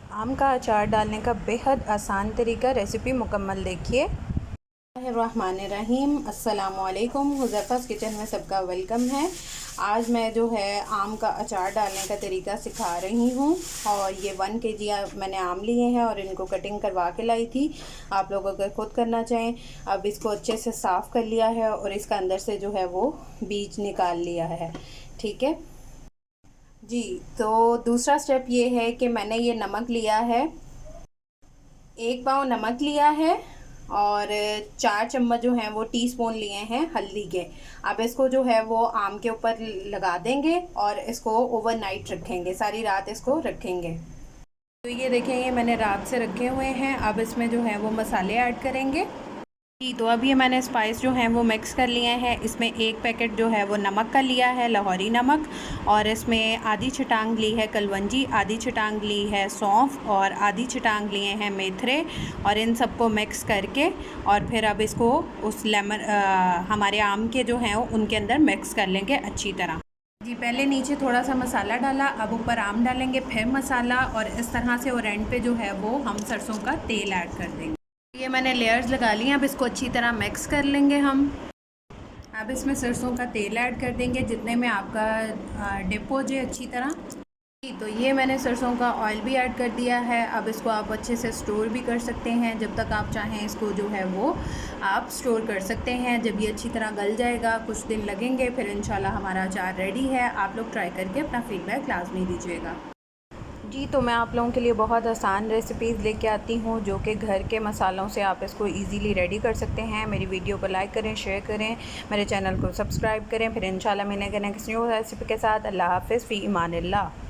आम का अचार डालने का बेहद आसान तरीका, रेसिपी मुकम्मल देखिए। रहमानिर्रहीम, अस्सलामुअलैकुम। हुज़ैफ़ा's किचन में सबका वेलकम है। आज मैं जो है आम का अचार डालने का तरीका सिखा रही हूँ। और ये 1 kg मैंने आम लिए हैं और इनको कटिंग करवा के लाई थी। आप लोग अगर ख़ुद करना चाहें, अब इसको अच्छे से साफ़ कर लिया है और इसका अंदर से जो है वो बीज निकाल लिया है। ठीक है जी। तो दूसरा स्टेप ये है कि मैंने ये नमक लिया है, 1 पाव नमक लिया है और 4 चम्मच जो हैं वो टीस्पून लिए हैं हल्दी के। अब इसको जो है वो आम के ऊपर लगा देंगे और इसको ओवरनाइट रखेंगे, सारी रात इसको रखेंगे। तो ये देखें, ये मैंने रात से रखे हुए हैं। अब इसमें जो है वो मसाले ऐड करेंगे जी। तो अब ये मैंने स्पाइस जो हैं वो मिक्स कर लिए हैं। इसमें 1 पैकेट जो है वो नमक का लिया है, लाहौरी नमक, और इसमें आधी छटांग ली है कलवंजी, आधी छटांग ली है सौंफ और आधी छटांग लिए हैं मेथरे। और इन सबको मिक्स करके और फिर अब इसको उस हमारे आम के जो हैं उनके अंदर मिक्स कर लेंगे अच्छी तरह जी। पहले नीचे थोड़ा सा मसाला डाला, अब ऊपर आम डालेंगे, फिर मसाला, और इस तरह से और एंड पे जो है वो हम सरसों का तेल ऐड कर देंगे। ये मैंने लेयर्स लगा ली हैं। अब इसको अच्छी तरह मिक्स कर लेंगे हम। अब इसमें सरसों का तेल ऐड कर देंगे जितने में आपका डिप हो जाए अच्छी तरह। तो ये मैंने सरसों का ऑयल भी ऐड कर दिया है। अब इसको आप अच्छे से स्टोर भी कर सकते हैं, जब तक आप चाहें इसको जो है वो आप स्टोर कर सकते हैं। जब ये अच्छी तरह गल जाएगा, कुछ दिन लगेंगे, फिर इंशाल्लाह हमारा अचार रेडी है। आप लोग ट्राई करके अपना फीडबैक लाजमी दीजिएगा जी। तो मैं आप लोगों के लिए बहुत आसान रेसिपीज़ लेके आती हूँ जो कि घर के मसालों से आप इसको इजीली रेडी कर सकते हैं। मेरी वीडियो को लाइक करें, शेयर करें, मेरे चैनल को सब्सक्राइब करें। फिर इंशाल्लाह मिलेंगे नेक्स्ट न्यू रेसिपी के साथ। अल्लाह हाफ़िज़, फ़ी इमानिल्लाह।